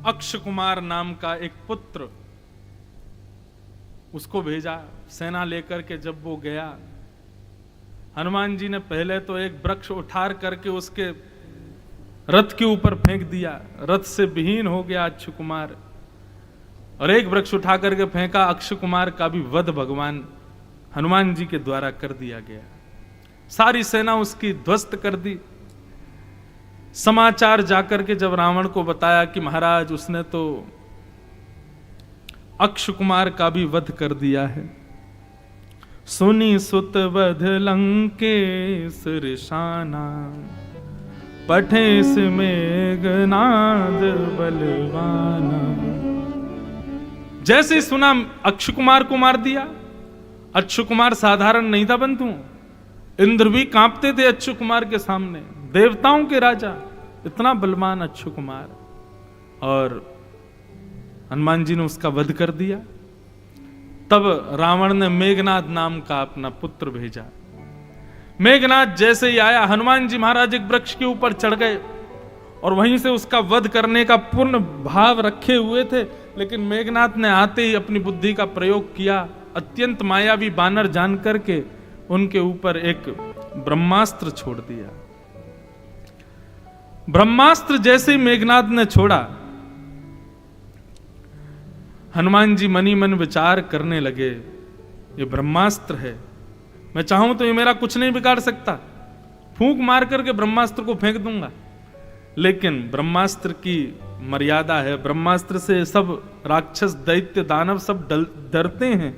अक्ष कुमार नाम का एक पुत्र, उसको भेजा सेना लेकर के। जब वो गया, हनुमान जी ने पहले तो एक वृक्ष उठार करके उसके रथ के ऊपर फेंक दिया, रथ से विहीन हो गया अक्ष कुमार। और एक वृक्ष उठा करके फेंका, अक्ष कुमार का भी वध भगवान हनुमान जी के द्वारा कर दिया गया। सारी सेना उसकी ध्वस्त कर दी। समाचार जाकर के जब रावण को बताया कि महाराज उसने तो अक्ष कुमार का भी वध कर दिया है। सुनी सुत वध लंकेश रिशाना, पठेस मेघनाद बलवाना। जैसे सुना अक्ष कुमार को मार दिया। अक्ष कुमार साधारण नहीं था बंधु, इंद्र भी कांपते थे अक्ष कुमार के सामने, देवताओं के राजा, इतना बलवान अक्ष कुमार। और हनुमान जी ने उसका वध कर दिया। तब रावण ने मेघनाद नाम का अपना पुत्र भेजा। मेघनाद जैसे ही आया, हनुमान जी महाराज एक वृक्ष के ऊपर चढ़ गए और वहीं से उसका वध करने का पूर्ण भाव रखे हुए थे। लेकिन मेघनाद ने आते ही अपनी बुद्धि का प्रयोग किया। अत्यंत मायावी बानर जान करके उनके ऊपर एक ब्रह्मास्त्र छोड़ दिया। ब्रह्मास्त्र जैसे ही मेघनाद ने छोड़ा, हनुमान जी मनी मन विचार करने लगे, ये ब्रह्मास्त्र है, मैं चाहूं तो ये मेरा कुछ नहीं बिगाड़ सकता, फूंक मार करके ब्रह्मास्त्र को फेंक दूंगा। लेकिन ब्रह्मास्त्र की मर्यादा है, ब्रह्मास्त्र से सब राक्षस दैत्य दानव सब डरते हैं,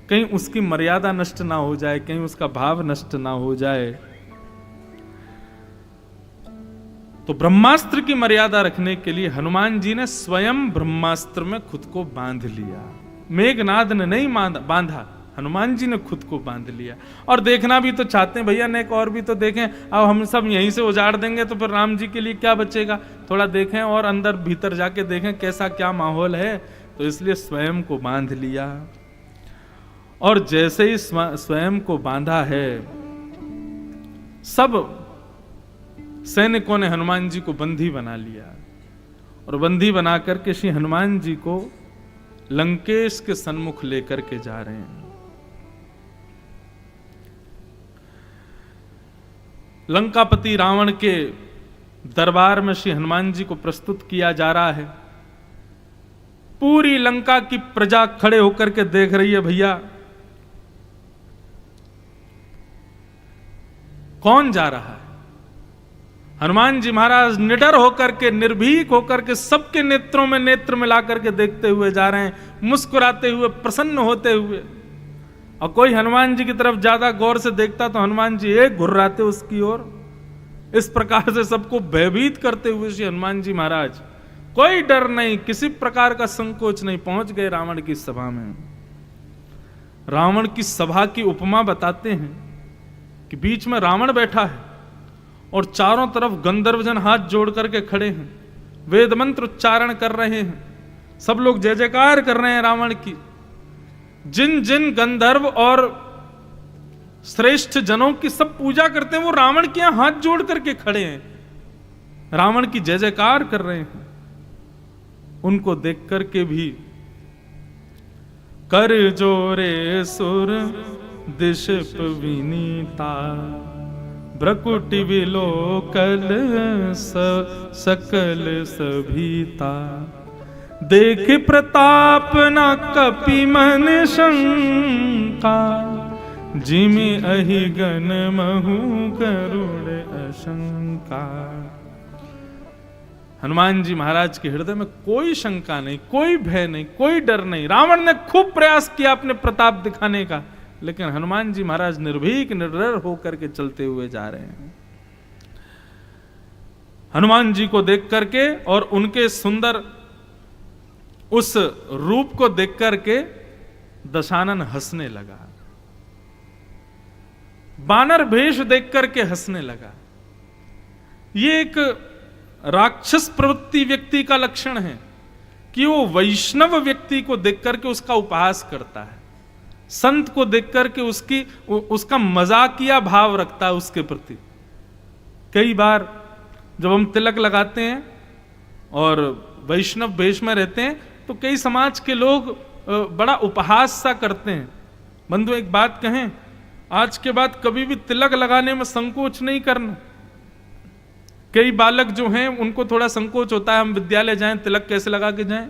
कहीं उसकी मर्यादा नष्ट ना हो जाए, कहीं उसका भाव नष्ट ना हो जाए। तो ब्रह्मास्त्र की मर्यादा रखने के लिए हनुमान जी ने स्वयं ब्रह्मास्त्र में खुद को बांध लिया। मेघनाद ने नहीं बांधा, हनुमान जी ने खुद को बांध लिया। और देखना भी तो चाहते हैं भैया, नेक और भी तो देखें। अब हम सब यहीं से उजाड़ देंगे तो फिर राम जी के लिए क्या बचेगा, थोड़ा देखें और अंदर भीतर जाके देखें कैसा क्या माहौल है। तो इसलिए स्वयं को बांध लिया। और जैसे ही स्वयं को बांधा है, सब सैनिकों ने हनुमान जी को बंदी बना लिया। और बंदी बना करके श्री हनुमान जी को लंकेश के सन्मुख लेकर के जा रहे हैं। लंकापति रावण के दरबार में श्री हनुमान जी को प्रस्तुत किया जा रहा है। पूरी लंका की प्रजा खड़े होकर के देख रही है, भैया कौन जा रहा है। हनुमान जी महाराज निडर होकर के, निर्भीक होकर के सबके नेत्रों में नेत्र मिलाकर के देखते हुए जा रहे हैं, मुस्कुराते हुए, प्रसन्न होते हुए। और कोई हनुमान जी की तरफ ज्यादा गौर से देखता तो हनुमान जी एक घुर्राते उसकी ओर। इस प्रकार से सबको भयभीत करते हुए श्री हनुमान जी महाराज, कोई डर नहीं, किसी प्रकार का संकोच नहीं, पहुंच गए रावण की सभा में। रावण की सभा की उपमा बताते हैं कि बीच में रावण बैठा है और चारों तरफ गंधर्वजन हाथ जोड़ करके खड़े हैं, वेद मंत्र उच्चारण कर रहे हैं, सब लोग जय जयकार कर रहे हैं रावण की। जिन जिन गंधर्व और श्रेष्ठ जनों की सब पूजा करते हैं, वो रावण के यहां हाथ जोड़ करके खड़े हैं, रावण की जय जयकार कर रहे हैं। उनको देख करके भी कर जोरे सुर दिशप विनीता, भ्रकुटि विलोकल सकल सभीता, देख प्रताप न कपि मन शंका, जिमि अहिगन महु गरुड़ अशंका। हनुमान जी महाराज के हृदय में कोई शंका नहीं, कोई भय नहीं, कोई डर नहीं। रावण ने खूब प्रयास किया अपने प्रताप दिखाने का, लेकिन हनुमान जी महाराज निर्भीक निडर होकर के चलते हुए जा रहे हैं। हनुमान जी को देख करके और उनके सुंदर उस रूप को देख करके दशानन हंसने लगा, बानर भेष देख करके हंसने लगा। ये एक राक्षस प्रवृत्ति व्यक्ति का लक्षण है कि वो वैष्णव व्यक्ति को देख करके उसका उपहास करता है, संत को देख करके उसका मजाकिया भाव रखता है उसके प्रति। कई बार जब हम तिलक लगाते हैं और वैष्णव वेश में रहते हैं तो कई समाज के लोग बड़ा उपहास सा करते हैं। बंधु एक बात कहें, आज के बाद कभी भी तिलक लगाने में संकोच नहीं करना। कई बालक जो हैं उनको थोड़ा संकोच होता है, हम विद्यालय जाएं तिलक कैसे लगा के जाएं,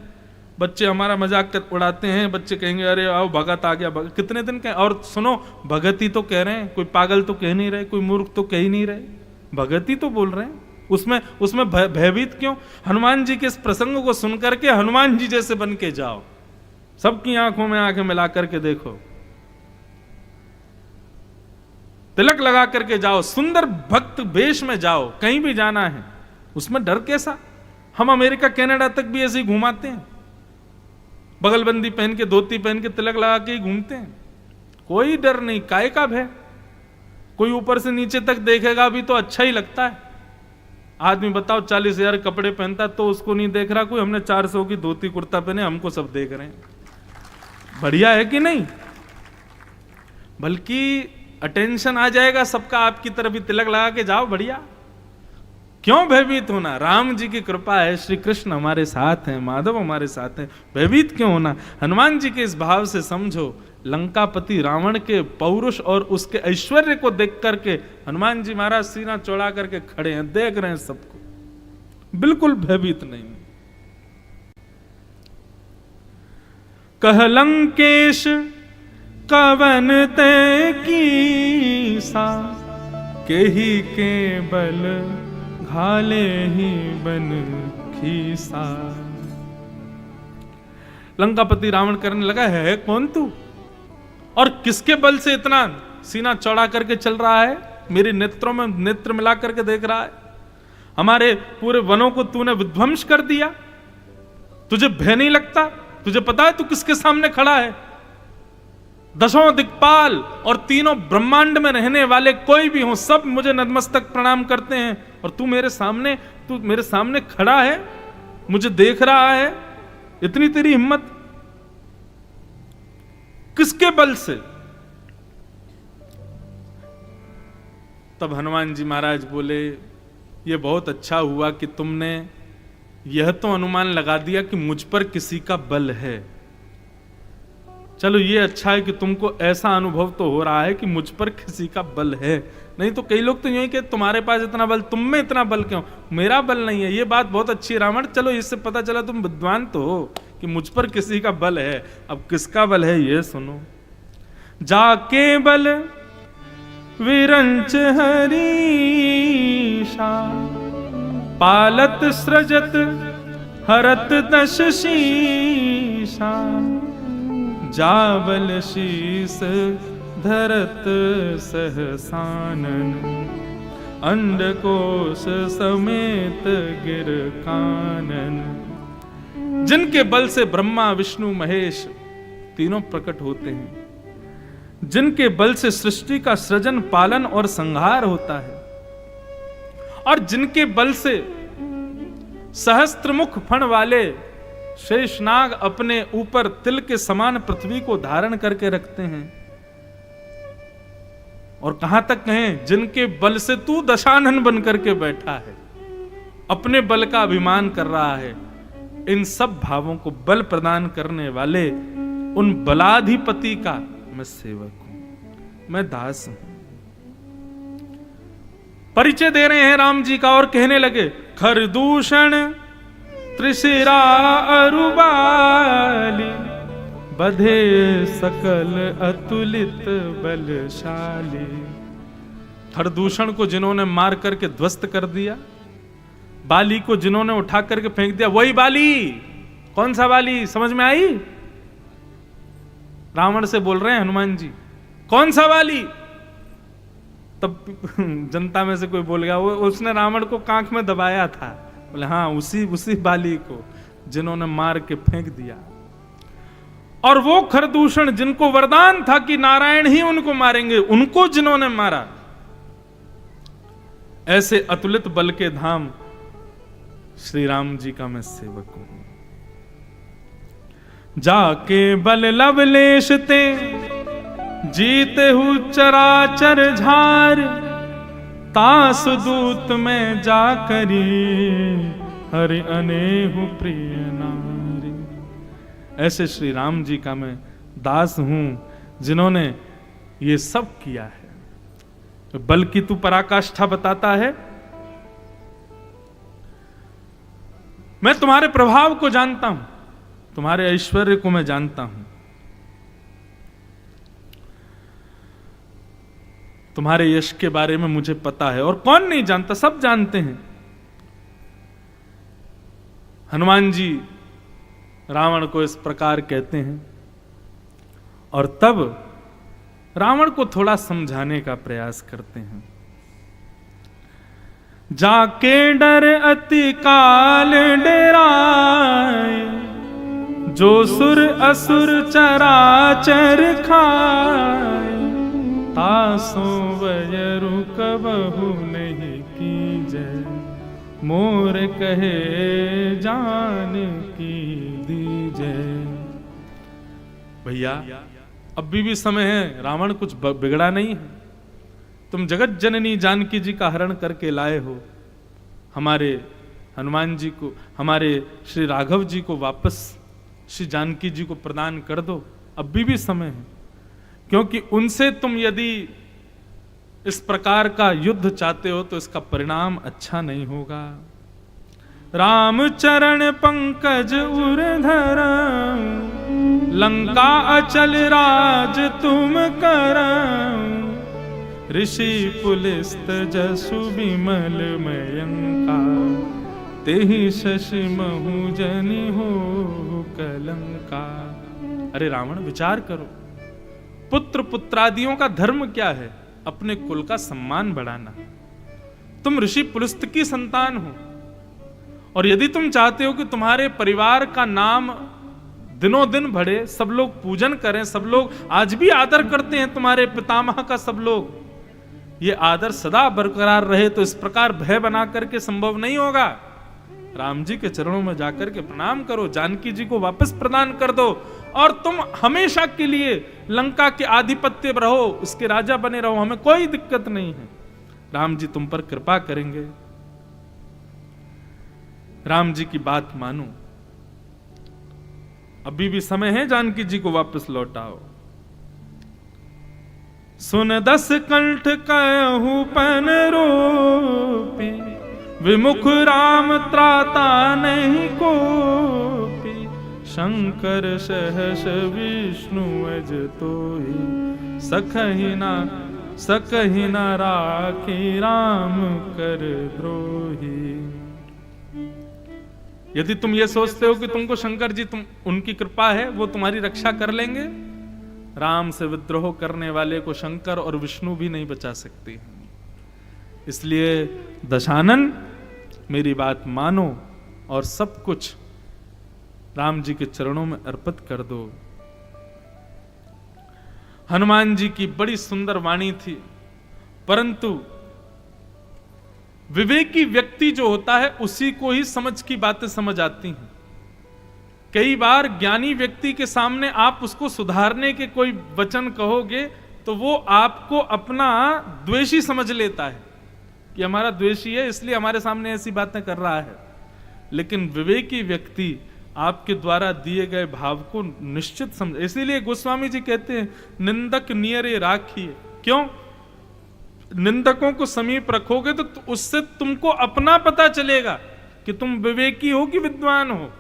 बच्चे हमारा मजाक उड़ाते हैं, बच्चे कहेंगे अरे आओ भगत आ गया, कितने दिन के। और सुनो, भगत ही तो कह रहे हैं, कोई पागल तो कह नहीं रहे, कोई मूर्ख तो कह ही नहीं रहे, भगत ही तो बोल रहे हैं। उसमें भयभीत क्यों? हनुमान जी के इस प्रसंग को सुनकर के हनुमान जी जैसे बन के जाओ, सबकी आंखों में आंखें मिला करके देखो, तिलक लगा करके जाओ, सुंदर भक्त वेश में जाओ, कहीं भी जाना है उसमें डर कैसा? हम अमेरिका कनाडा तक भी ऐसे ही घुमाते हैं, बगलबंदी पहन के, धोती पहन के, तिलक लगा के ही घूमते हैं, कोई डर नहीं, काय का भय? कोई ऊपर से नीचे तक देखेगा भी तो अच्छा ही लगता है। आदमी बताओ 40,000 कपड़े पहनता तो उसको नहीं देख रहा कोई, हमने 400 की धोती कुर्ता पहने, हमको सब देख रहे हैं, बढ़िया है कि नहीं? बल्कि अटेंशन आ जाएगा सबका आपकी तरफ ही, तिलक लगा के जाओ, बढ़िया। क्यों भयभीत होना? राम जी की कृपा है, श्री कृष्ण हमारे साथ हैं, माधव हमारे साथ हैं, भयभीत क्यों होना? हनुमान जी के इस भाव से समझो, लंकापति रावण के पौरुष और उसके ऐश्वर्य को देख करके हनुमान जी महाराज सीना चौड़ा करके खड़े हैं, देख रहे हैं सबको, बिल्कुल भयभीत नहीं। कह लंकेश कवन ते कीसा, केहि के बल घाले ही बन खीसा। लंकापति रावण करने लगा, है कौन तू और किसके बल से इतना सीना चौड़ा करके चल रहा है, मेरे नेत्रों में नेत्र मिला करके देख रहा है, हमारे पूरे वनों को तूने विध्वंस कर दिया, तुझे भय नहीं लगता? तुझे पता है तू किसके सामने खड़ा है? दशों दिक्पाल और तीनों ब्रह्मांड में रहने वाले कोई भी हो, सब मुझे नतमस्तक प्रणाम करते हैं, और तू मेरे सामने खड़ा है, मुझे देख रहा है, इतनी तेरी हिम्मत किसके बल से? तब हनुमान जी महाराज बोले, ये बहुत अच्छा हुआ कि तुमने यह तो अनुमान लगा दिया कि मुझ पर किसी का बल है। चलो ये अच्छा है कि तुमको ऐसा अनुभव तो हो रहा है कि मुझ पर किसी का बल है, नहीं तो कई लोग तो यही कहते तुम्हारे पास इतना बल, तुम में इतना बल क्यों? मेरा बल नहीं है। ये बात बहुत अच्छी है रावण, चलो इससे पता चला तुम विद्वान तो हो कि मुझ पर किसी का बल है। अब किसका बल है ये सुनो। जाके बल विरंच हरीशा, पालत सृजत हरत दश शीशा, जाबल शीस धरत सहसानन, अंडकोश समेत गिर कानन। जिनके बल से ब्रह्मा विष्णु महेश तीनों प्रकट होते हैं, जिनके बल से सृष्टि का सृजन पालन और संहार होता है, और जिनके बल से सहस्त्रमुख फण वाले शेषनाग अपने ऊपर तिल के समान पृथ्वी को धारण करके रखते हैं। और कहां तक कहें, जिनके बल से तू दशानन बन करके बैठा है, अपने बल का अभिमान कर रहा है। इन सब भावों को बल प्रदान करने वाले उन बलाधिपति का मैं सेवक हूं, मैं दास हूं। परिचय दे रहे हैं राम जी का और कहने लगे, खरदूषण त्रिशिरा अरुबाली, बधे सकल अतुलित बलशाली। खरदूषण को जिन्होंने मार करके ध्वस्त कर दिया, बाली को जिन्होंने उठा करके फेंक दिया, वही बाली। कौन सा बाली? समझ में आई? रावण से बोल रहे हैं हनुमान जी, कौन सा बाली? तब जनता में से कोई बोल गया, वो उसने रावण को कांख में दबाया था। बोले हाँ, उसी बाली को जिन्होंने मार के फेंक दिया। और वो खरदूषण जिनको वरदान था कि नारायण ही उनको मारेंगे, उनको जिन्होंने मारा। ऐसे अतुलित बल के धाम श्री राम जी का मैं सेवक हूं। जाके बल लवलेश ते जीते हु चराचर झार, तास दूत में जा करी हरि अनेहु प्रिय नारी। ऐसे श्री राम जी का मैं दास हूं जिन्होंने ये सब किया है। बल की तू पराकाष्ठा बताता है। मैं तुम्हारे प्रभाव को जानता हूं, तुम्हारे ऐश्वर्य को मैं जानता हूं, तुम्हारे यश के बारे में मुझे पता है। और कौन नहीं जानता, सब जानते हैं। हनुमान जी रावण को इस प्रकार कहते हैं और तब रावण को थोड़ा समझाने का प्रयास करते हैं। जाके डर अति काल डेराए, जो सुर असुर चराचर खाए, तासो वयरु कबहु नहीं कीजै, मोर कहे जान की दीजै। भैया अब भी समय है, रावण कुछ बिगड़ा नहीं है। तुम जगत जननी जानकी जी का हरण करके लाए हो, हमारे हनुमान जी को, हमारे श्री राघव जी को वापस श्री जानकी जी को प्रदान कर दो। अब भी समय है, क्योंकि उनसे तुम यदि इस प्रकार का युद्ध चाहते हो तो इसका परिणाम अच्छा नहीं होगा। राम चरण पंकज उरधर, लंका अचल राज तुम कर, ऋषि पुलिस्त जसु विमल मयंका, तेहि शशि महु जनि हो कलंका। अरे रावण विचार करो, पुत्र पुत्रादियों का धर्म क्या है? अपने कुल का सम्मान बढ़ाना। तुम ऋषि पुलस्त की संतान हो, और यदि तुम चाहते हो कि तुम्हारे परिवार का नाम दिनों दिन बढ़े, सब लोग पूजन करें, सब लोग आज भी आदर करते हैं तुम्हारे पितामह का, सब लोग ये आदर सदा बरकरार रहे, तो इस प्रकार भय बना करके संभव नहीं होगा। राम जी के चरणों में जाकर के प्रणाम करो, जानकी जी को वापस प्रदान कर दो, और तुम हमेशा के लिए लंका के आधिपत्य रहो, उसके राजा बने रहो, हमें कोई दिक्कत नहीं है। राम जी तुम पर कृपा करेंगे। राम जी की बात मानो, अभी भी समय है, जानकी जी को वापस लौटाओ। सुन दस कंठ कहूं पन रोपी, विमुख राम त्राता नहीं कोपी, शंकर सहस विष्णु अज तोहि, सकहि ना राखी राम कर द्रोही। यदि तुम ये सोचते हो कि तुमको शंकर जी, तुम उनकी कृपा है, वो तुम्हारी रक्षा कर लेंगे, राम से विद्रोह करने वाले को शंकर और विष्णु भी नहीं बचा सकती। इसलिए दशानन मेरी बात मानो और सब कुछ राम जी के चरणों में अर्पित कर दो। हनुमान जी की बड़ी सुंदर वाणी थी, परंतु विवेकी व्यक्ति जो होता है उसी को ही समझ की बातें समझ आती हैं। कई बार ज्ञानी व्यक्ति के सामने आप उसको सुधारने के कोई वचन कहोगे तो वो आपको अपना द्वेषी समझ लेता है कि हमारा द्वेषी है, इसलिए हमारे सामने ऐसी बातें कर रहा है। लेकिन विवेकी व्यक्ति आपके द्वारा दिए गए भाव को निश्चित समझ, इसीलिए गोस्वामी जी कहते हैं निंदक नियरे राखिए। क्यों? निंदकों को समीप रखोगे तो उससे तुमको अपना पता चलेगा कि तुम विवेकी हो कि विद्वान हो।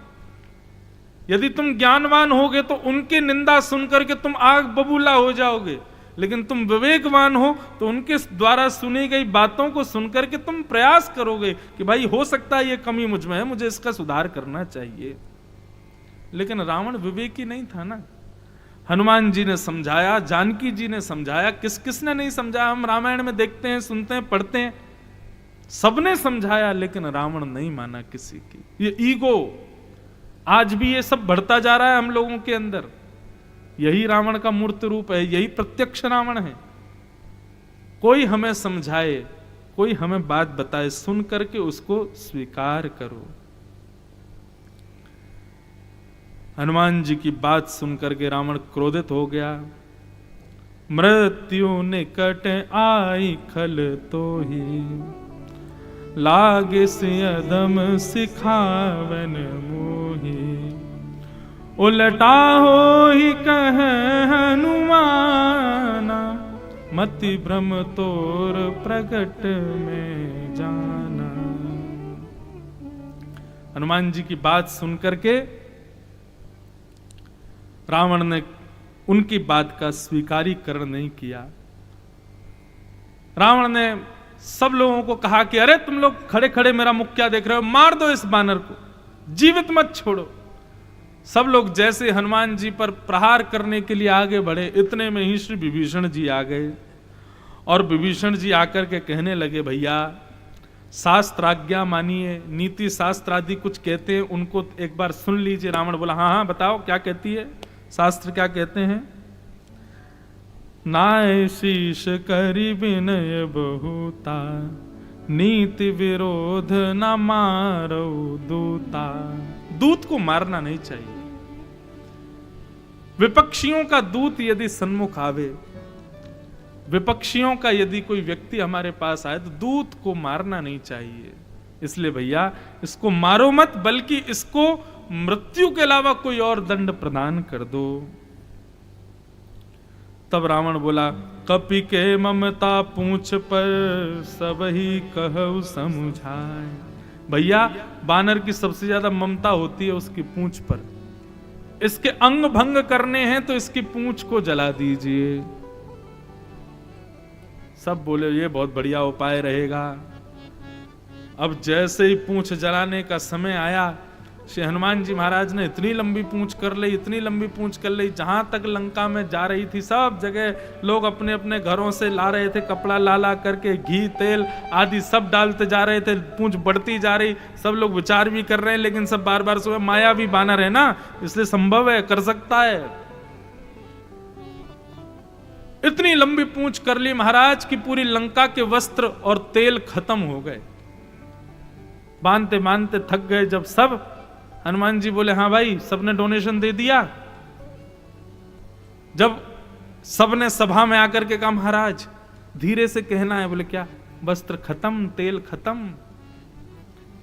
यदि तुम ज्ञानवान होगे तो उनके निंदा सुनकर के तुम आग बबूला हो जाओगे, लेकिन तुम विवेकवान हो तो उनके द्वारा सुनी गई बातों को सुनकर के तुम प्रयास करोगे कि भाई हो सकता है ये कमी मुझ में है, मुझे इसका सुधार करना चाहिए। लेकिन रावण विवेकी नहीं था ना। हनुमान जी ने समझाया, जानकी जी ने समझाया, किसने नहीं समझाया? हम रामायण में देखते हैं, सुनते हैं, पढ़ते हैं, सबने समझाया, लेकिन रावण नहीं माना किसी की। ये ईगो आज भी ये सब बढ़ता जा रहा है हम लोगों के अंदर। यही रावण का मूर्त रूप है, यही प्रत्यक्ष रावण है। कोई हमें समझाए, कोई हमें बात बताए, सुन करके उसको स्वीकार करो। हनुमान जी की बात सुनकर के रावण क्रोधित हो गया। मृत्यु निकट आई खल तो ही, लागे सियदम सिखावन मोही। उलटा हो ही कह हनुमाना, मति भ्रम तोर प्रगट में जाना। हनुमान जी की बात सुनकर के रावण ने उनकी बात का स्वीकारीकरण नहीं किया। रावण ने सब लोगों को कहा कि अरे तुम लोग खड़े खड़े मेरा मुख क्या देख रहे हो, मार दो इस बानर को, जीवित मत छोड़ो। सब लोग जैसे हनुमान जी पर प्रहार करने के लिए आगे बढ़े, इतने में ही श्री विभीषण जी आ गए। और विभीषण जी आकर के कहने लगे, भैया शास्त्र आज्ञा मानिए, नीति शास्त्र आदि कुछ कहते हैं, उनको एक बार सुन लीजिए। रावण बोला, हाँ हाँ बताओ क्या कहती है, शास्त्र क्या कहते हैं। नाय शीश करी विनय बहुता, नीति विरोध न मारो दूता। दूत को मारना नहीं चाहिए। विपक्षियों का दूत यदि सन्मुख आवे, विपक्षियों का यदि कोई व्यक्ति हमारे पास आए, तो दूत को मारना नहीं चाहिए। इसलिए भैया इसको मारो मत, बल्कि इसको मृत्यु के अलावा कोई और दंड प्रदान कर दो। तब रावण बोला, कपि के ममता पूंछ पर सब ही कहु समुझाए। भैया बानर की सबसे ज्यादा ममता होती है उसकी पूंछ पर। इसके अंग भंग करने हैं तो इसकी पूंछ को जला दीजिए। सब बोले ये बहुत बढ़िया उपाय रहेगा। अब जैसे ही पूंछ जलाने का समय आया, श्री हनुमान जी महाराज ने इतनी लंबी पूंछ कर ली, इतनी लंबी पूंछ कर ली, जहां तक लंका में जा रही थी सब जगह लोग अपने अपने घरों से ला रहे थे, कपड़ा ला ला करके घी तेल आदि सब डालते जा रहे थे। पूंछ बढ़ती जा रही, सब लोग विचार भी कर रहे हैं, लेकिन सब बार बार सोचे माया भी बानर है ना, इसलिए संभव है, कर सकता है। इतनी लंबी पूंछ कर ली महाराज की पूरी लंका के वस्त्र और तेल खत्म हो गए। बांधते बांधते थक गए। जब सब हनुमान जी बोले, हाँ भाई सबने डोनेशन दे दिया। जब सबने सभा में आकर के कहा, महाराज धीरे से कहना है। बोले क्या, वस्त्र खत्म, तेल खत्म।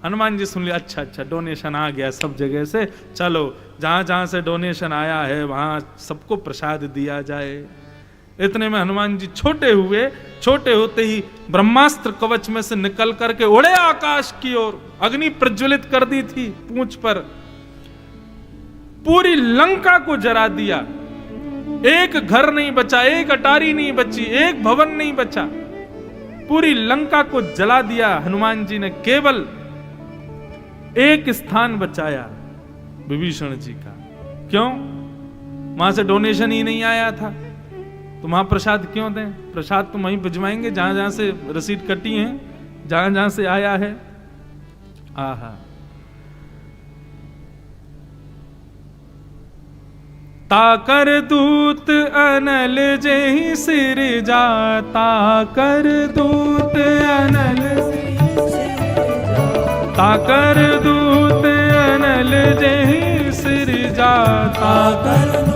हनुमान जी सुन लिया, अच्छा अच्छा डोनेशन आ गया सब जगह से, चलो जहां जहां से डोनेशन आया है वहां सबको प्रसाद दिया जाए। इतने में हनुमान जी छोटे होते ही ब्रह्मास्त्र कवच में से निकल करके उड़े आकाश की ओर। अग्नि प्रज्वलित कर दी थी पूंछ पर, पूरी लंका को जरा दिया। एक घर नहीं बचा, एक अटारी नहीं बची, एक भवन नहीं बचा, पूरी लंका को जला दिया। हनुमान जी ने केवल एक स्थान बचाया, विभीषण जी का। क्यों? वहां से डोनेशन ही नहीं आया था, तो वहां प्रसाद क्यों दें? प्रसाद तो वहीं भिजवाएंगे जहां जहां से रसीद कटी है, जहां जहां से आया है। आहा, ताकर दूत अनल जेहि सिर जा, ताकर दूत अनल, ताकर दूत अनल जेहि सिर जा, ताकर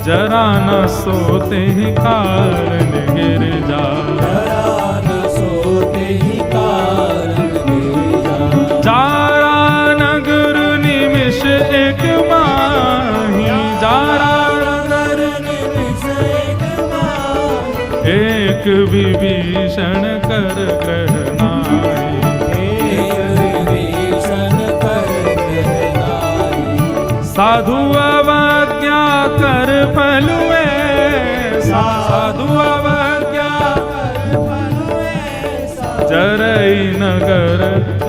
जरा न सोते ही कारण गिर जा, जरा न सोते ही कारण गिर जा। जारा नगर निमिष एक माही, जारा नगर निमिष एक माही, एक विभीषण कर ग्रह नाहि, एक विभीषण कर ग्रह नाहि। साधु अवज्ञा कर फलुए, साधु अवज्ञा कर फलुए, जरई नगर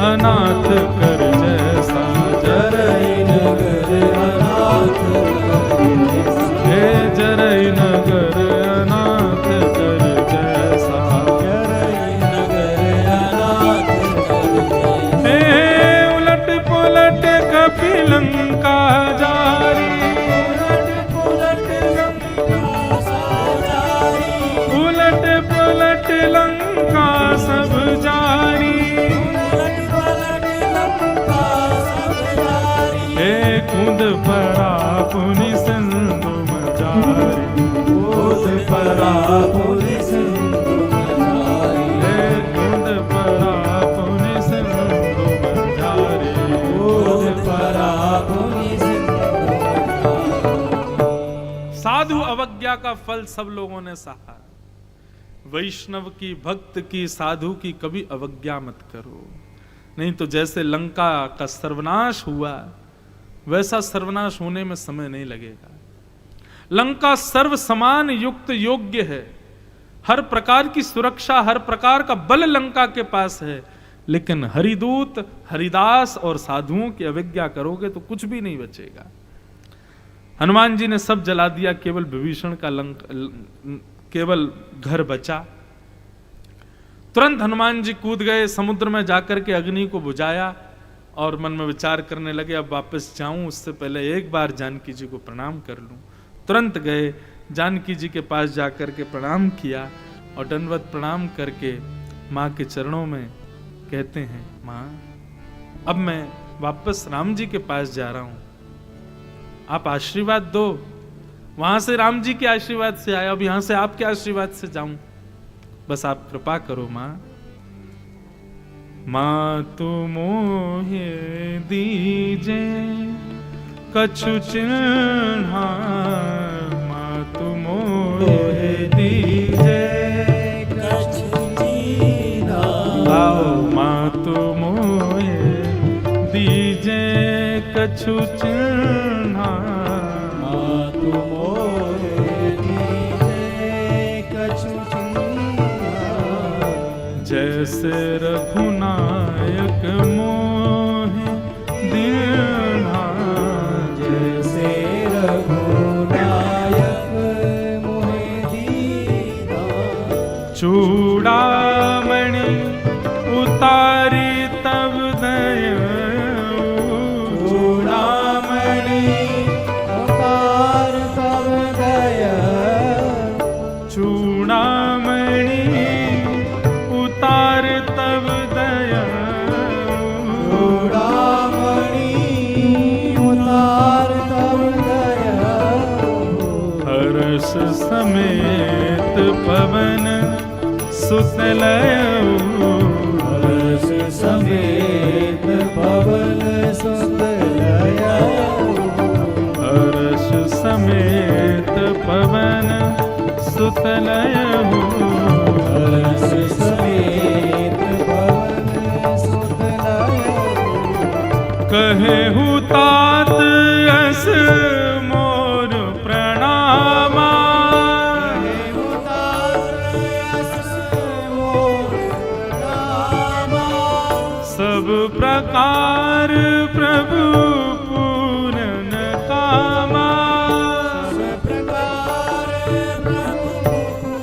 अनाथ कर जैसा, जरई नगर अनाथ कर जैसा, हे जरई नगर अनाथ कर जैसा, जरई नगर अनाथ कर जैसा। हे उलट पुलट कपि लंका जारी, पलट लंका सब जारी, हे कूद पड़ा पुनि सिंधु मचारी, कूद पड़ा पुनि सिंधु मचारी। का फल सब लोगों ने सहा। वैष्णव की, भक्त की, साधु की कभी अवज्ञा मत करो, नहीं तो जैसे लंका का सर्वनाश हुआ वैसा सर्वनाश होने में समय नहीं लगेगा। लंका सर्व समान युक्त योग्य है, हर प्रकार की सुरक्षा, हर प्रकार का बल लंका के पास है, लेकिन हरिदूत, हरिदास और साधुओं की अवज्ञा करोगे तो कुछ भी नहीं बचेगा। हनुमान जी ने सब जला दिया, केवल विभीषण का केवल घर बचा। तुरंत हनुमान जी कूद गए, समुद्र में जाकर के अग्नि को बुझाया और मन में विचार करने लगे अब वापस जाऊं, उससे पहले एक बार जानकी जी को प्रणाम कर लूं। तुरंत गए, जानकी जी के पास जाकर के प्रणाम किया और दंडवत प्रणाम करके माँ के चरणों में कहते हैं, माँ अब मैं वापस राम जी के पास जा रहा हूं, आप आशीर्वाद दो। वहां से राम जी के आशीर्वाद से आया, अब यहां से आपके आशीर्वाद से जाऊं, बस आप कृपा करो माँ। माँ तू मोहे दीजे कछु चिन्हा, माँ तू मोहे दीजे कछु चिन्हा, आओ माँ तू मोहे दीजे कछु चिन्हा, माँ तू मोहे दीजे कछु चिन्हा, जैसे रघुनायक मोहे दीन्हा, जैसे रघुनायक मोहे दीन्हा, चूड़ामणि उतारी तब दया, चूड़ामणि उतार तब दया, चूड़ामणि उतार तब दया, चूड़ामणि उतार तब दया, हर्ष समेत पवन सुत लयो, हर्ष समेत पवन सुत लयो, हर्ष समेत पवन सुत लयो, हर्ष समेत पवन सुत लयो, कहे हूँ तात यस मोर प्रणामा, कहे हूँ तात यस मोर प्रणामा, सब प्रकार प्रभु पूरन कामा, सब प्रकार प्रभु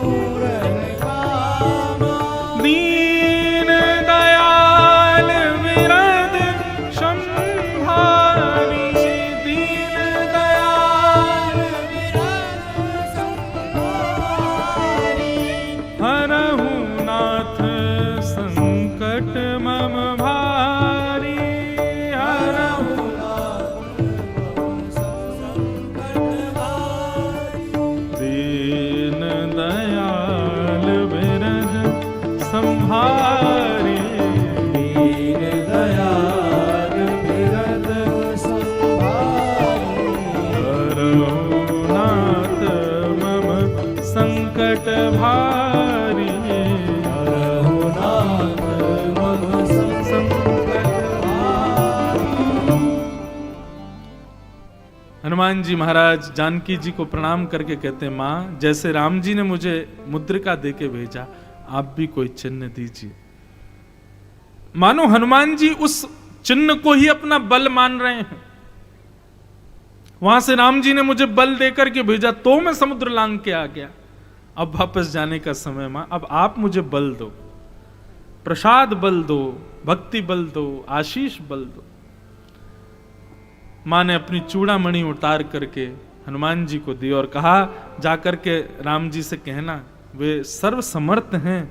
पूरन कामा, दीन दयाल विरद संभारी, दीन दयाल विरद संभारी, हरहु नाथ संकट मम भारी, हरहु नाथ संकट भारी, दीन दयाल विरद संभारी, दीन दयाल विरद संभारी, हरहु नाथ मम संकट भारी, हरहु नाथ मम संकट भारी। हनुमान जी महाराज जानकी जी को प्रणाम करके कहते हैं, माँ जैसे राम जी ने मुझे मुद्रिका देके भेजा, आप भी कोई चिन्ह दीजिए। मानो हनुमान जी उस चिन्ह को ही अपना बल मान रहे हैं। वहां से राम जी ने मुझे बल देकर के भेजा तो मैं समुद्र लांग के आ गया, अब वापस जाने का समय मां, अब आप मुझे बल दो, प्रसाद बल दो, भक्ति बल दो, आशीष बल दो। मां ने अपनी चूड़ामणि उतार करके हनुमान जी को दी और कहा जाकर के राम जी से कहना वे सर्व समर्थ हैं,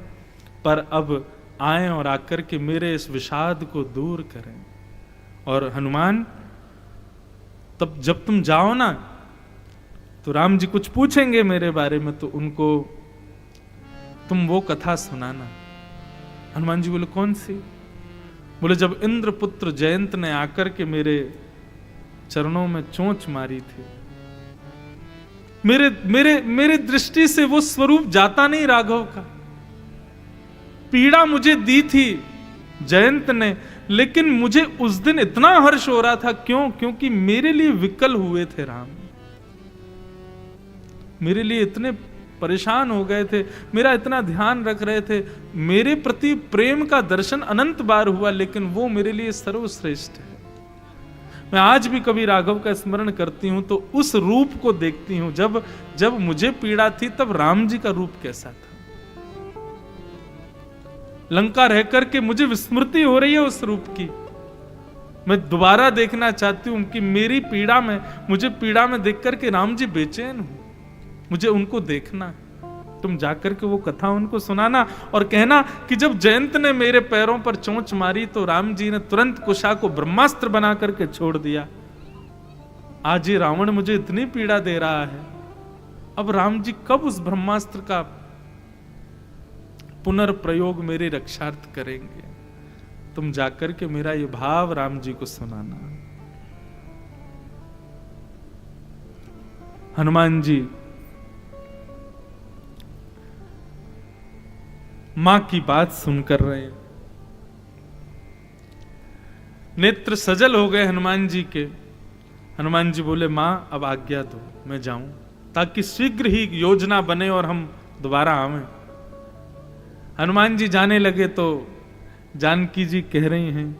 पर अब आए और आकर के मेरे इस विषाद को दूर करें। और हनुमान तब जब तुम जाओ ना तो राम जी कुछ पूछेंगे मेरे बारे में, तो उनको तुम वो कथा सुनाना। हनुमान जी बोले कौन सी? बोले जब इंद्रपुत्र जयंत ने आकर के मेरे चरणों में चोंच मारी थी, मेरे मेरे मेरे दृष्टि से वो स्वरूप जाता नहीं राघव का। पीड़ा मुझे दी थी जयंत ने, लेकिन मुझे उस दिन इतना हर्ष हो रहा था। क्यों? क्योंकि मेरे लिए विकल हुए थे राम, मेरे लिए इतने परेशान हो गए थे, मेरा इतना ध्यान रख रहे थे, मेरे प्रति प्रेम का दर्शन अनंत बार हुआ, लेकिन वो मेरे लिए सर्वश्रेष्ठ है। मैं आज भी कभी राघव का स्मरण करती हूं तो उस रूप को देखती हूं। जब मुझे पीड़ा थी तब राम जी का रूप कैसा था। लंका रह करके मुझे विस्मृति हो रही है उस रूप की। मैं दोबारा देखना चाहती हूं कि मेरी पीड़ा में, मुझे पीड़ा में देख करके राम जी बेचैन हो, मुझे उनको देखना है। तुम जाकर के वो कथा उनको सुनाना और कहना कि जब जयंत ने मेरे पैरों पर चोंच मारी तो राम जी ने तुरंत कुशा को ब्रह्मास्त्र बना करके छोड़ दिया। आज ये रावण मुझे इतनी पीड़ा दे रहा है, अब राम जी कब उस ब्रह्मास्त्र का पुनर्प्रयोग मेरे रक्षार्थ करेंगे। तुम जाकर के मेरा ये भाव राम जी को सुनाना। हनुमान जी मां की बात सुनकर रहे हैं, नेत्र सजल हो गए हनुमान जी के। हनुमान जी बोले, मां अब आज्ञा दो, मैं जाऊं, ताकि शीघ्र ही योजना बने और हम दोबारा आवें। हनुमान जी जाने लगे तो जानकी जी कह रही हैं,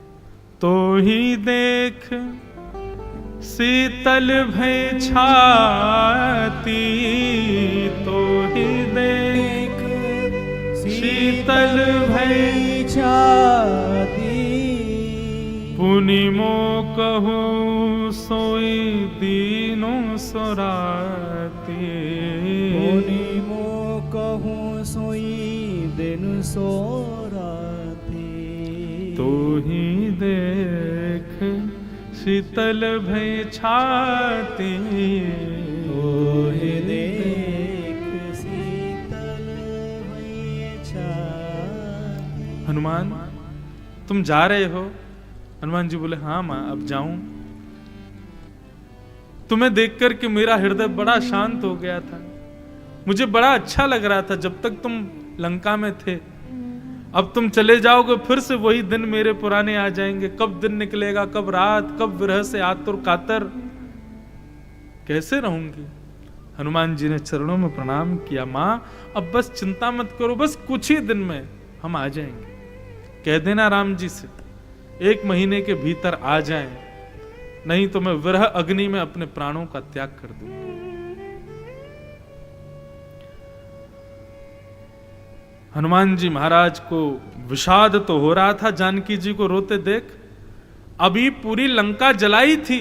तो ही देख शीतल भय छाती, तो ही देख शीतल भय छाती, पुनि मो कहूँ सोई दीनों सोराती, पुनि मो कहूँ सोई दिन सोराती, तो ही देख शीतल भय छाती, तो ही देख शीतल भय छाती। हनुमान तुम जा रहे हो? हनुमान जी बोले, हाँ मां अब जाऊं। तुम्हें देख करके मेरा हृदय बड़ा शांत हो गया था, मुझे बड़ा अच्छा लग रहा था जब तक तुम लंका में थे। अब तुम चले जाओगे, फिर से वही दिन मेरे पुराने आ जाएंगे। कब दिन निकलेगा, कब रात, कब विरह से आतुर कातर, कैसे रहूंगी। हनुमान जी ने चरणों में प्रणाम किया, मां अब बस चिंता मत करो, बस कुछ ही दिन में हम आ जाएंगे। कह देना राम जी से 1 महीने के भीतर आ जाएं, नहीं तो मैं विरह अग्नि में अपने प्राणों का त्याग कर दूंगा। हनुमान जी महाराज को विषाद तो हो रहा था जानकी जी को रोते देख। अभी पूरी लंका जलाई थी,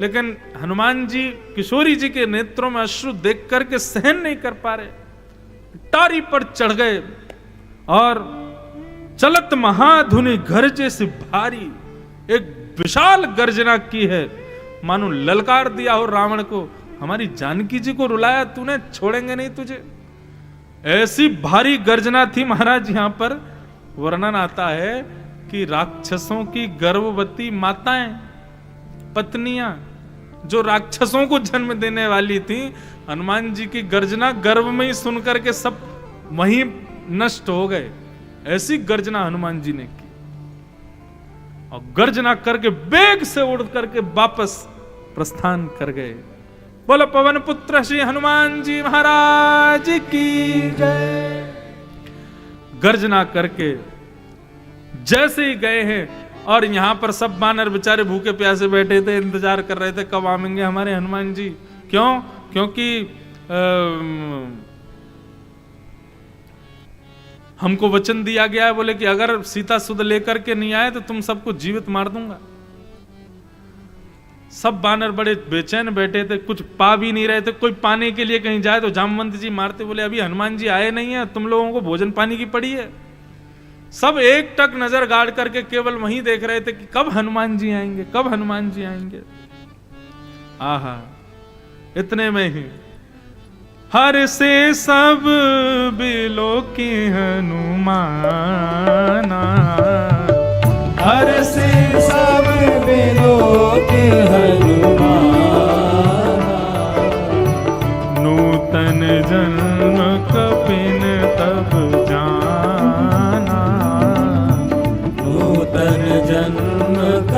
लेकिन हनुमान जी किशोरी जी के नेत्रों में अश्रु देख करके सहन नहीं कर पा रहे, टारी पर चढ़ गए और चलत महाधुनि गरजे से भारी एक विशाल गर्जना की है, मानो ललकार दिया हो रावण को, हमारी जानकी जी को रुलाया तूने, छोड़ेंगे नहीं तुझे। ऐसी भारी गर्जना थी महाराज। यहां पर वर्णन आता है कि राक्षसों की गर्भवती माताएं, पत्नियां जो राक्षसों को जन्म देने वाली थी, हनुमान जी की गर्जना गर्भ में ही सुन करके सब वहीं नष्ट हो गए। ऐसी गर्जना हनुमान जी ने की और गर्जना करके वेग से उड़ करके वापस प्रस्थान कर गए। बोलो पवन पुत्र श्री हनुमान जी महाराज की जय। गर्जना करके जैसे ही गए हैं और यहां पर सब बानर बेचारे भूखे प्यासे बैठे थे, इंतजार कर रहे थे कब आएंगे हमारे हनुमान जी। क्यों? क्योंकि हमको वचन दिया गया है, बोले कि अगर सीता सुध लेकर के नहीं आए तो तुम सबको जीवित मार दूंगा। सब बानर बड़े बेचैन बैठे थे, कुछ पा भी नहीं रहे थे। कोई पाने के लिए कहीं जाए तो जामवंत जी मारते, बोले अभी हनुमान जी आए नहीं है, तुम लोगों को भोजन पानी की पड़ी है। सब एक टक नजर गाड़ करके केवल वहीं देख रहे थे कि कब हनुमान जी आएंगे, कब हनुमान जी आएंगे। आहा, इतने में ही हर से सब बिलो की हनुमाना, हर से सब बिलो के हनुमाना,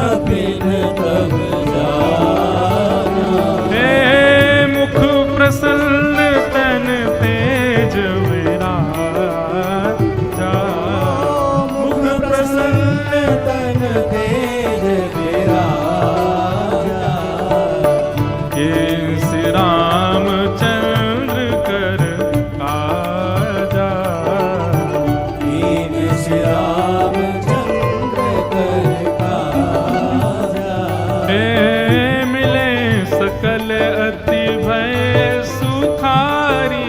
कपिन तब जाना। हे मुख प्रसन्न तन तेज विराजा, मुख प्रसन्न तन तेज विराजा। केसि रामचंद्र कर काजा, केसि रामचंद्र कर काजा। हे मिले सकल अति भय सुखारी,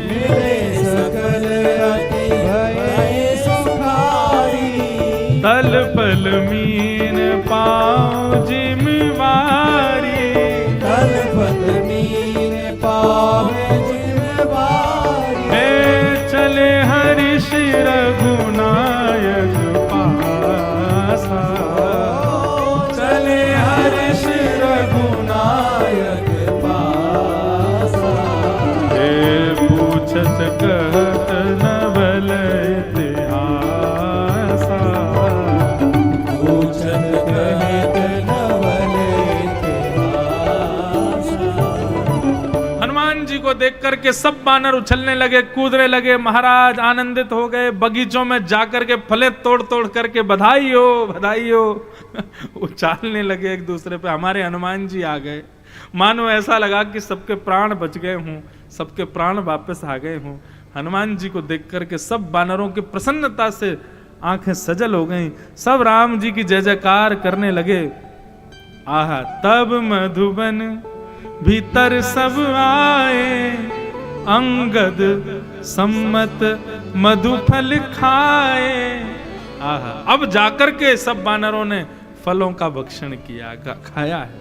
मिले सकल अति भय सुखारी। तल पल मीन पाँव जिम्मेवारी, तल पल मीन पावे जिम्मेवारी। हे चले हरिष रघुनायक पासा, चले हर्ष रघुनायक पासा। हे पूछत कहत नवल इतिहासा, पूछत कहत नवल इतिहासा। हनुमान जी को देख करके सब बानर उछलने लगे, कूदने लगे। महाराज आनंदित हो गए, बगीचों में जाकर के फले तोड़ तोड़ करके बधाई हो बधाई हो उछालने लगे एक दूसरे पे। हमारे हनुमान जी आ गए, मानो ऐसा लगा कि सबके प्राण बच गए हों, सबके प्राण वापस आ गए हों। हनुमान जी को देख करके सब बानरों की प्रसन्नता से आंखें सजल हो गईं, सब राम जी की जय जयकार करने लगे। आहा, तब मधुबन भीतर सब आए, अंगद सम्मत मधुफल खाए। आहा, अब जाकर के सब बानरों ने फलों का भक्षण किया, खाया है।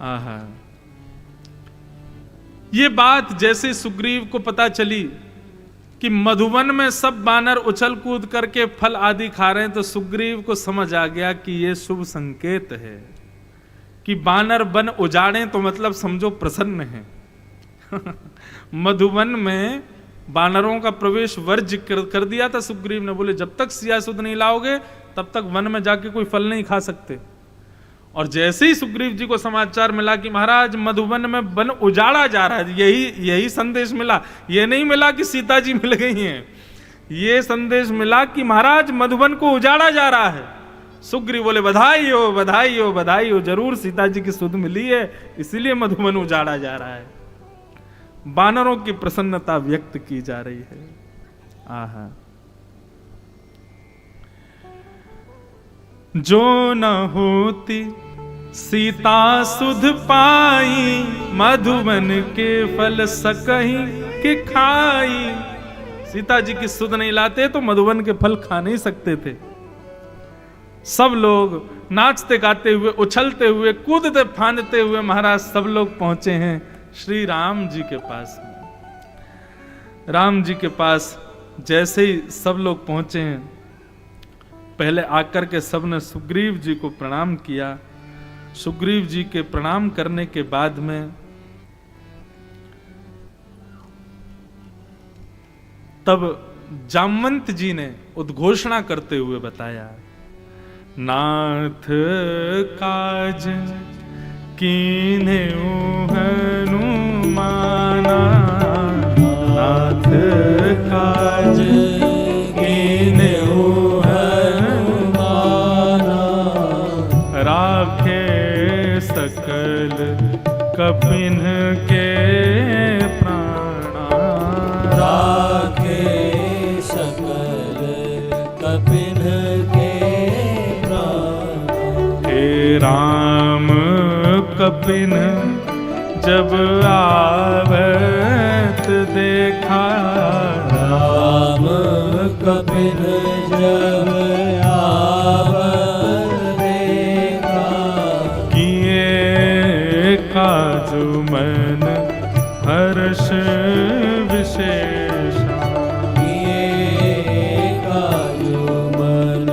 आहा, ये बात जैसे सुग्रीव को पता चली कि मधुवन में सब बानर उछल कूद करके फल आदि खा रहे हैं, तो सुग्रीव को समझ आ गया कि ये शुभ संकेत है कि बानर वन उजाड़ें तो मतलब समझो प्रसन्न है। मधुवन में बानरों का प्रवेश वर्ज्य कर दिया था सुग्रीव ने। बोले जब तक सियासुद नहीं लाओगे तब तक वन में जाके कोई फल नहीं खा सकते। और जैसे ही सुग्रीव जी को समाचार मिला कि महाराज मधुवन में वन उजाड़ा जा रहा है, यही संदेश मिला, ये नहीं मिला कि सीता जी मिल गई हैं, ये संदेश मिला कि महाराज मधुवन को उजाड़ा जा रहा है। सुग्रीव बोले बधाई हो बधाई हो बधाई हो, जरूर सीता जी की सुध मिली है, इसीलिए मधुवन उजाड़ा जा रहा है। बानरों की प्रसन्नता व्यक्त की जा रही है। आहा, जो न होती सीता सुध पाई, मधुवन के फल सकही के खाई। सीता जी की सुध नहीं लाते तो मधुवन के फल खा नहीं सकते थे। सब लोग नाचते गाते हुए, उछलते हुए, कूदते फांदते हुए महाराज सब लोग पहुंचे हैं श्री राम जी के पास। राम जी के पास जैसे ही सब लोग पहुंचे हैं, पहले आकर के सबने सुग्रीव जी को प्रणाम किया। सुग्रीव जी के प्रणाम करने के बाद में तब जामवंत जी ने उद्घोषणा करते हुए बताया, नाथ काज कीन्हे हनुमाना, नाथ काज कीन्हे हनुमाना, राखे सकल कपिन के प्राणा, राखे सकल कपिन के प्राणा। हे राम कपिन जब आवत देखा, राम कपिन जब आवत देखा, किए काजु मन हर्ष विशेषा, किए काजु मन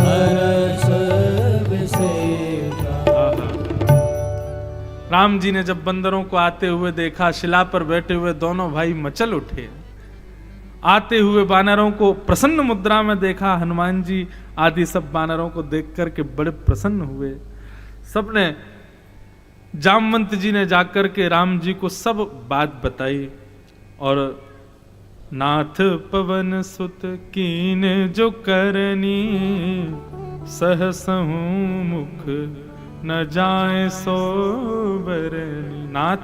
हर्ष विशेषा। राम जी ने जब बंदरों को आते हुए देखा, शिला पर बैठे हुए दोनों भाई मचल उठे आते हुए वानरों को प्रसन्न मुद्रा में देखा। हनुमान जी आदि सब वानरों को देख करके बड़े प्रसन्न हुए। सबने, जामवंत जी ने जाकर के राम जी को सब बात बताई और नाथ पवन सुत कीन जो करनी, सहसहु मुख न जाए सो बरनी। नाथ,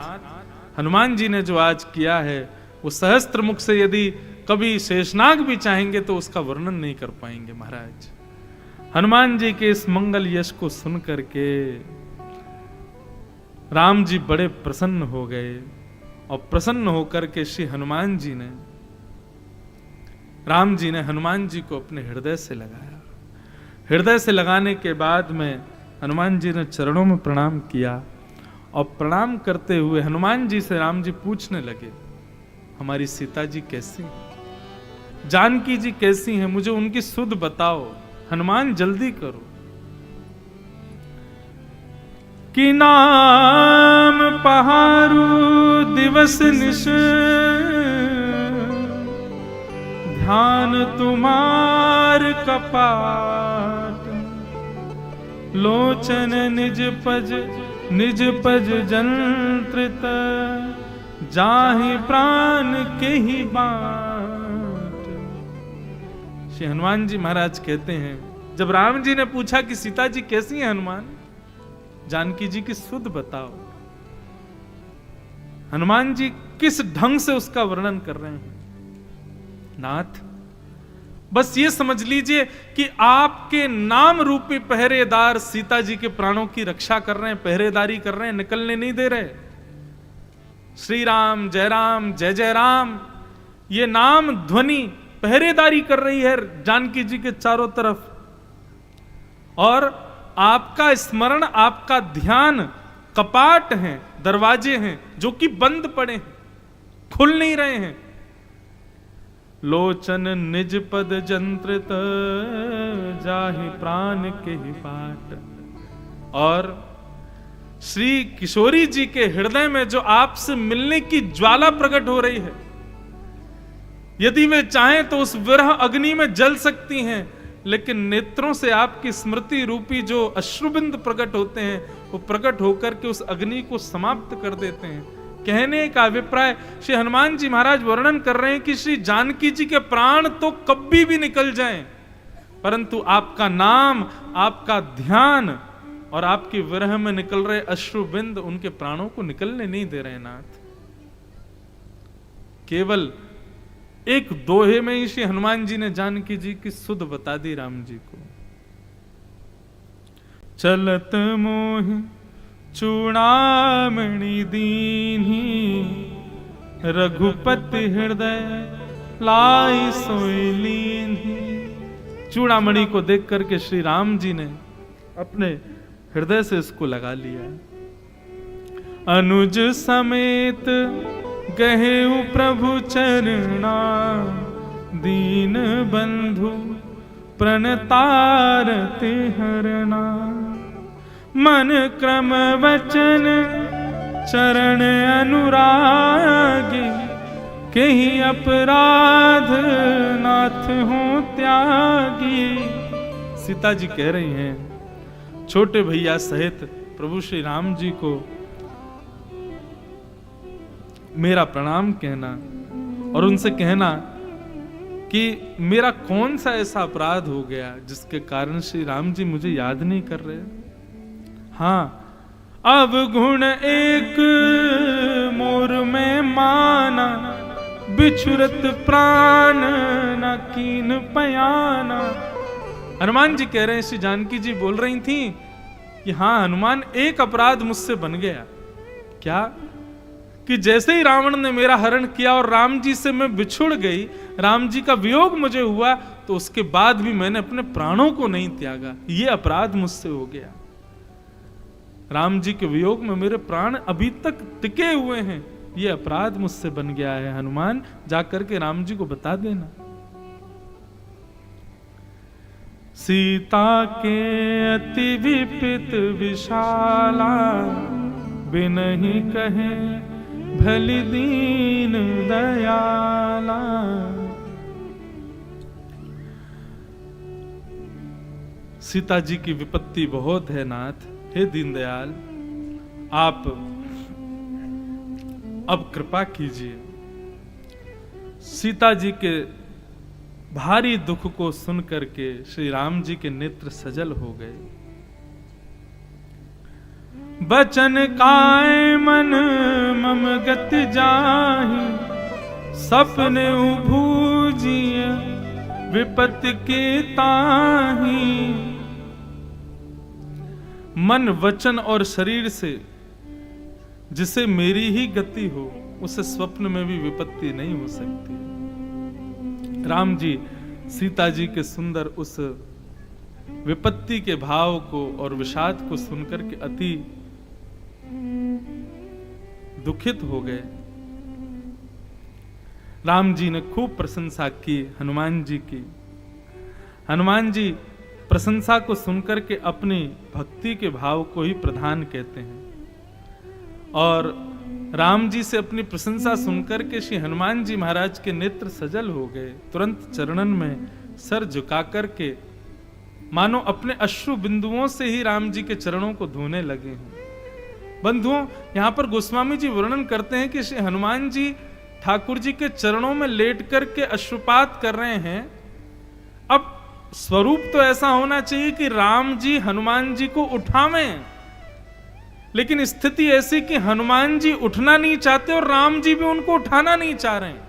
हनुमान जी ने जो आज किया है वो सहस्त्र मुख से यदि कभी शेषनाग भी चाहेंगे तो उसका वर्णन नहीं कर पाएंगे महाराज। हनुमान जी के इस मंगल यश को सुन करके राम जी बड़े प्रसन्न हो गए और प्रसन्न होकर के श्री हनुमान जी ने, राम जी ने हनुमान जी को अपने हृदय से लगाया। हृदय से लगाने के बाद में हनुमान जी ने चरणों में प्रणाम किया और प्रणाम करते हुए हनुमान जी से राम जी पूछने लगे, हमारी सीता जी कैसी हैं? जानकी जी कैसी हैं? मुझे उनकी सुध बताओ, हनुमान जल्दी करो। कि नाम पहारू दिवस निश, ध्यान तुम्हार कपाट, लोचन निज पज जंत्रित, जाहि प्राण के ही बाट। श्री हनुमान जी महाराज कहते हैं, जब राम जी ने पूछा कि सीता जी कैसी हैं हनुमान, जानकी जी की सुध बताओ, हनुमान जी किस ढंग से उसका वर्णन कर रहे हैं। नाथ, बस ये समझ लीजिए कि आपके नाम रूपी पहरेदार सीता जी के प्राणों की रक्षा कर रहे हैं, पहरेदारी कर रहे हैं, निकलने नहीं दे रहे। श्री राम जय जय राम, ये नाम ध्वनि पहरेदारी कर रही है जानकी जी के चारों तरफ। और आपका स्मरण, आपका ध्यान, कपाट हैं, दरवाजे हैं जो कि बंद पड़े हैं, खुल नहीं रहे हैं। लोचन निज पद जंत्रित, जाहि प्राण के ही बाट। और श्री किशोरी जी के हृदय में जो आपसे मिलने की ज्वाला प्रकट हो रही है, यदि वे चाहें तो उस विरह अग्नि में जल सकती हैं, लेकिन नेत्रों से आपकी स्मृति रूपी जो अश्रुबिंद प्रकट होते हैं, वो प्रकट होकर के उस अग्नि को समाप्त कर देते हैं। कहने का अभिप्राय, श्री हनुमान जी महाराज वर्णन कर रहे हैं कि श्री जानकी जी के प्राण तो कभी भी निकल जाएं, परंतु आपका नाम, आपका ध्यान और आपकी विरह में निकल रहे अश्रुबिंद उनके प्राणों को निकलने नहीं दे रहे। नाथ, केवल एक दोहे में ही श्री हनुमान जी ने जानकी जी की सुध बता दी राम जी को। चलत मोहि चूड़ामणि दीन्ही, रघुपति हृदय लाई सोई लीन्ही। चूड़ामणि को देख करके श्री राम जी ने अपने हृदय से इसको लगा लिया। अनुज समेत गहेउ प्रभु चरणा, दीन बंधु प्रणतारते हरना। मन क्रम वचन चरण अनुरागी, कहीं अपराध नाथ हो त्यागी। सीता जी कह रही हैं, छोटे भैया सहित प्रभु श्री राम जी को मेरा प्रणाम कहना और उनसे कहना कि मेरा कौन सा ऐसा अपराध हो गया जिसके कारण श्री राम जी मुझे याद नहीं कर रहे। हाँ, अब गुण एक मोर में माना, बिछुरत प्राण न कीन पयाना। हनुमान जी कह रहे हैं, श्री जानकी जी बोल रही थी कि हाँ हनुमान, एक अपराध मुझसे बन गया। क्या? कि जैसे ही रावण ने मेरा हरण किया और राम जी से मैं बिछुड़ गई, राम जी का वियोग मुझे हुआ, तो उसके बाद भी मैंने अपने प्राणों को नहीं त्यागा। ये अपराध मुझसे हो गया। राम जी के वियोग में मेरे प्राण अभी तक टिके हुए हैं, ये अपराध मुझसे बन गया है। हनुमान, जाकर के राम जी को बता देना। सीता के अति विपित विशाला, बिनहि कहे भली दीन दयाला। सीता जी की विपत्ति बहुत है नाथ, हे दीनदयाल आप अब कृपा कीजिए। सीता जी के भारी दुख को सुन करके श्री राम जी के नेत्र सजल हो गए। बचन काय मन मम गति जाहि, सपने उभूजिय विपत्ति के ताहि। मन वचन और शरीर से जिसे मेरी ही गति हो, उसे स्वप्न में भी विपत्ति नहीं हो सकती। राम जी सीता जी के सुंदर उस विपत्ति के भाव को और विषाद को सुनकर के अति दुखित हो गए। राम जी ने खूब प्रशंसा की हनुमान जी की। हनुमान जी प्रशंसा को सुनकर के अपनी भक्ति के भाव को ही प्रधान कहते हैं, और राम जी से अपनी प्रशंसा सुनकर के श्री हनुमान जी महाराज के नेत्र सजल हो गए। तुरंत चरणन में सर झुका करके मानो अपने अश्रु बिंदुओं से ही राम जी के चरणों को धोने लगे हैं। बंधुओं, यहां पर गोस्वामी जी वर्णन करते हैं कि श्री हनुमान जी ठाकुर जी के चरणों में लेट करके अश्रुपात कर रहे हैं। अब स्वरूप तो ऐसा होना चाहिए कि राम जी हनुमान जी को उठावें, लेकिन स्थिति ऐसी कि हनुमान जी उठना नहीं चाहते और राम जी भी उनको उठाना नहीं चाह रहे हैं।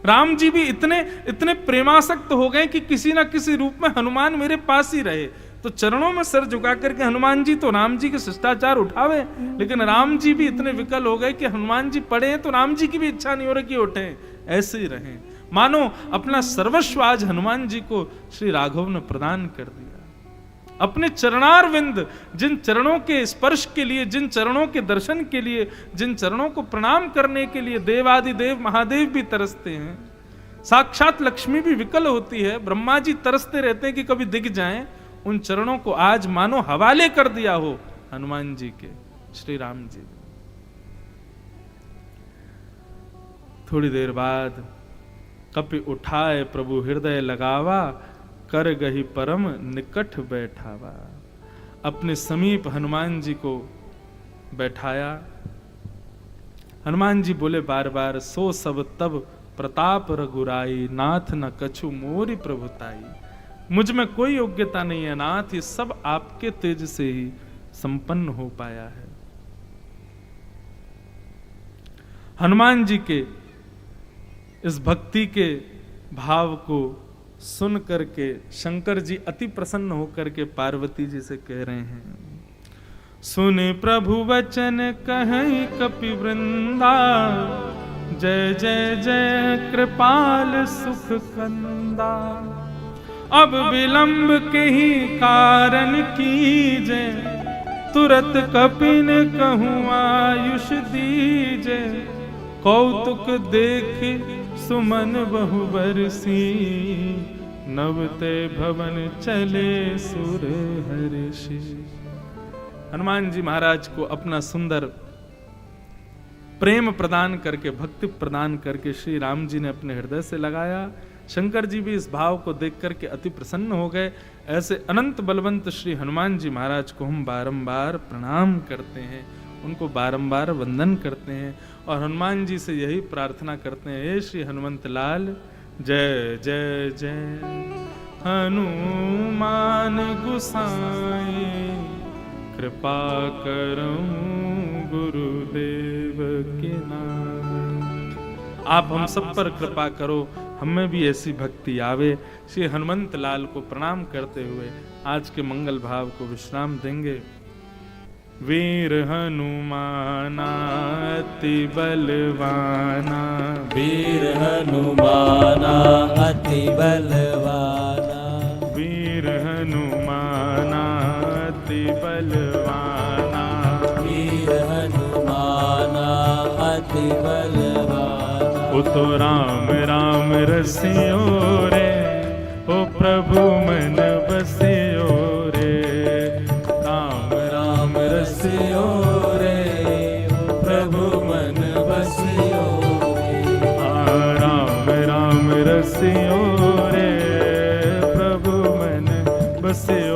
राम जी भी इतने प्रेमासक्त हो गए कि किसी ना किसी रूप में हनुमान मेरे पास ही रहे। तो चरणों में सर झुका करके हनुमान जी तो राम जी के शिष्टाचार उठावे, लेकिन राम जी भी इतने विकल हो गए कि हनुमान जी पड़े हैं तो राम जी की भी इच्छा नहीं हो रही कि उठे, ऐसे ही रहे। मानो अपना सर्वस्व आज हनुमान जी को श्री राघव ने प्रदान कर दिया। अपने चरणारविंद, जिन चरणों के स्पर्श के लिए, जिन चरणों के दर्शन के लिए, जिन चरणों को प्रणाम करने के लिए देवादिदेव महादेव भी तरसते हैं, साक्षात लक्ष्मी भी विकल होती है, ब्रह्मा जी तरसते रहते हैं कि कभी दिख जाएं, उन चरणों को आज मानो हवाले कर दिया हो हनुमान जी के, श्री राम जी। थोड़ी देर बाद कपि उठाए प्रभु हृदय लगावा, कर गही परम निकट बैठावा। अपने समीप हनुमान जी को बैठाया। हनुमान जी बोले बार बार, सो सब तब प्रताप रघुराई, नाथ न कछु मोरी प्रभुताई। मुझ में कोई योग्यता नहीं है नाथ, ये सब आपके तेज से ही संपन्न हो पाया है। हनुमान जी के इस भक्ति के भाव को सुन करके शंकर जी अति प्रसन्न होकर के पार्वती जी से कह रहे हैं, सुने प्रभु वचन कहीं कपि वृंदा, जय जय जय कृपाल सुख कंदा। अब विलंब के ही कारण कीजे, तुरत कपिन कहूँ आयुष दीजे। कौतुक देख सुमन बहु बरसी, नवते भवन चले सुर हर्षि। हनुमान जी महाराज को अपना सुंदर प्रेम प्रदान करके, भक्ति प्रदान करके श्री राम जी ने अपने हृदय से लगाया। शंकर जी भी इस भाव को देख करके अति प्रसन्न हो गए। ऐसे अनंत बलवंत श्री हनुमान जी महाराज को हम बारंबार प्रणाम करते हैं, उनको बारंबार वंदन करते हैं और हनुमान जी से यही प्रार्थना करते हैं, हे श्री हनुमंत लाल, जय जय जय हनुमान गुसाई, कृपा करूं गुरुदेव के नाम। आप हम सब पर कृपा करो, हमें भी ऐसी भक्ति आवे। श्री हनुमंत लाल को प्रणाम करते हुए आज के मंगल भाव को विश्राम देंगे। वीर हनुमाना अति बलवाना, वीर हनुमाना अति बलवाना, वीर हनुमाना अति बलवाना, वीर हनुमाना अति बलवाना। ओ तो राम राम रसियो रे, ओ प्रभु मन बसियो रे। बसियो रे, प्रभु मन बसियो रे। राम राम रसियो रे, प्रभु मन बसियो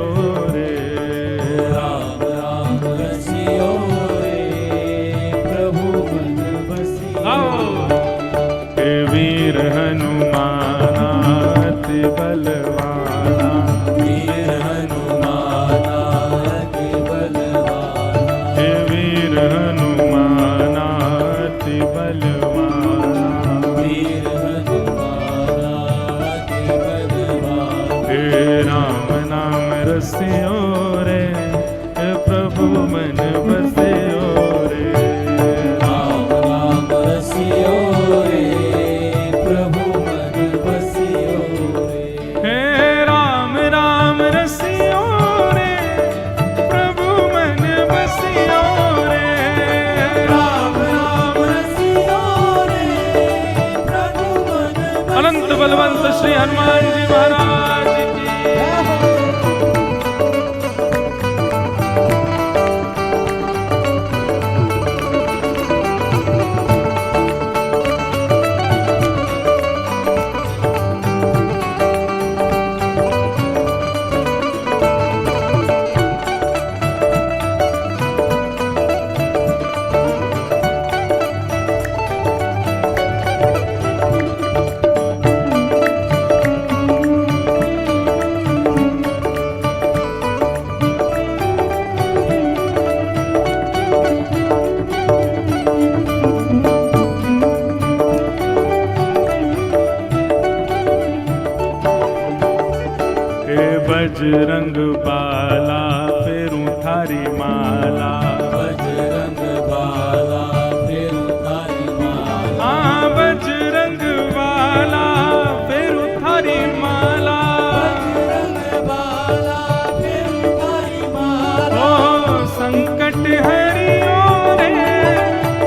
उतारी माला, बजरंग बाला फिर उतारी माला, हाँ बजरंग वाला फिर उतारी माला, बजरंग बाला फिर उतारी माला, ओ संकट हरियो रे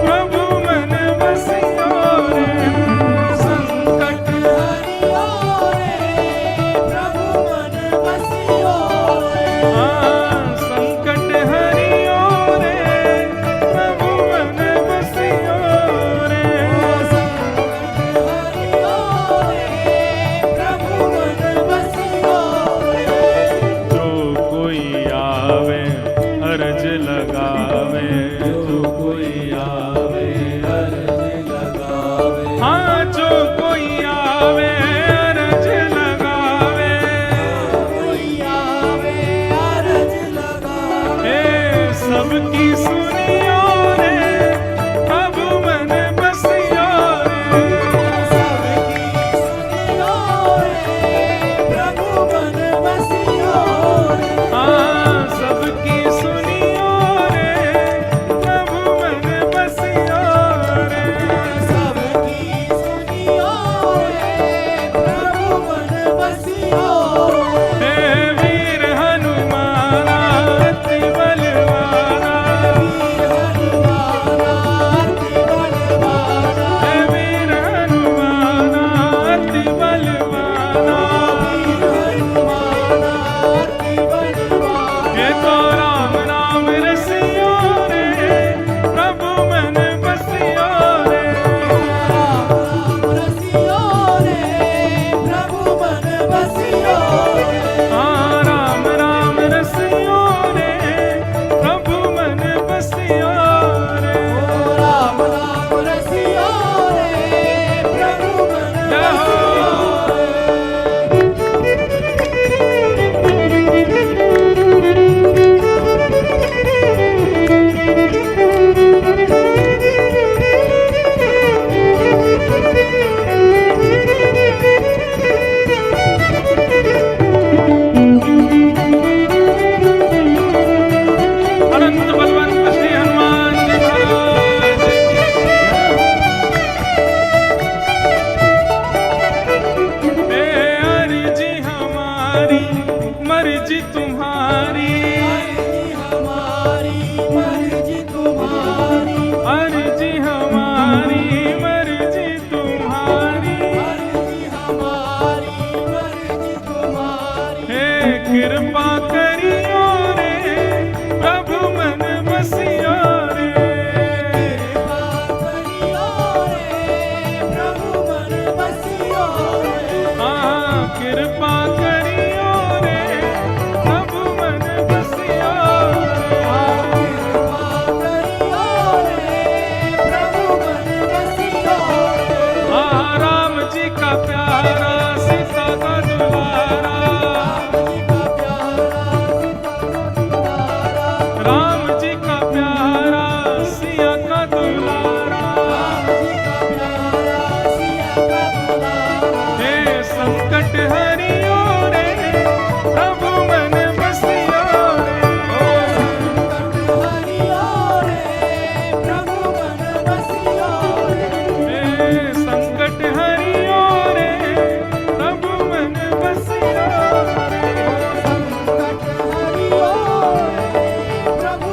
प्रभु मन बसियो रे, संकट हरियो रे प्रभु मन बसियो रे, हाँ संकट हरियो रे प्रभु मन बसियो रे, संकट हरियो रे प्रभु मन बसियो रे, जो कोई आवे अर्ज लगावे, जो कोई आवे अर्ज लगावे, हाँ जो कोई आवे अर्ज लगावे, कोई आवे अर्ज लगावे, ए सबकी सुनियो रे प्रभु मन बसियो रे, सबकी सुनियो रे प्रभु मन बसियो रे, हाँ सबकी सुनियो रे प्रभु मन बसियो रे, सबकी सुनियो रे प्रभु मन बसियो रे, हे वीर हनुमाना अति बलवाना, वीर हनुमाना अति बलवाना, हे वीर हनुमाना अति बलवाना, वीर हनुमाना अति बलवाना, हे तो राम नाम रसियो रे प्रभु मन बसियो रे, राम राम रसियो रे प्रभु मन बसियो रे, हाँ राम राम रसियो रे प्रभु मन बसियो रे, राम राम रसियो रे प्रभु मन बसियो अनंत बलवंत श्री हनुमान जी महाराज की। हे अर्जी हमारी मर्जी तुम्हारी, हमारी मर्जी तुम्हारी, अर्जी हमारी मर्जी तुम्हारी, मर्जी हमारी मर्जी तुम्हारी, हे कृपा करियो रे प्रभु मन बसियो रे, कृपा करियो रे प्रभु मन बसियो रे, हाँ कृपा करियो रे प्रभु मन बसियो रे, कृपा करियो रे प्रभु मन बसियो रे, हाँ राम जी का प्यारा सीता का दुलारा, राम जी का प्यारा सीता राम जी का प्यारा सिया का दुलारा, का दुलारा, राम जी का प्यारा सिया का दुलारा, हे संकट हरियो रे प्रभु मन बसियो रे, संकट हरियो रे प्रभु मन बसियो रे, हे संकट हरियो रे प्रभु मन बसियो रे, संकट हरियो रे प्रभु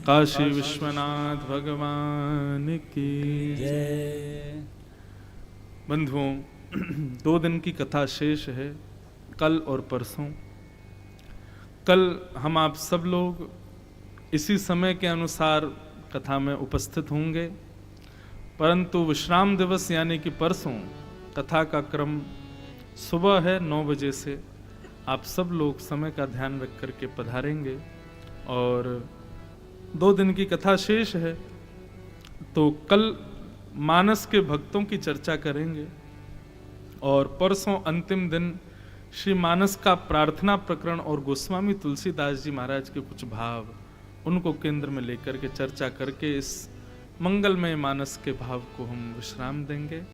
काशी विश्वनाथ भगवान की जय। बंधुओं, 2 दिन की कथा शेष है, कल और परसों। कल हम आप सब लोग इसी समय के अनुसार कथा में उपस्थित होंगे, परंतु विश्राम दिवस यानी कि परसों कथा का क्रम सुबह है 9 बजे से। आप सब लोग समय का ध्यान रख करके पधारेंगे और 2 दिन की कथा शेष है, तो कल मानस के भक्तों की चर्चा करेंगे और परसों अंतिम दिन श्री मानस का प्रार्थना प्रकरण और गोस्वामी तुलसीदास जी महाराज के कुछ भाव, उनको केंद्र में लेकर के चर्चा करके इस मंगलमय मानस के भाव को हम विश्राम देंगे।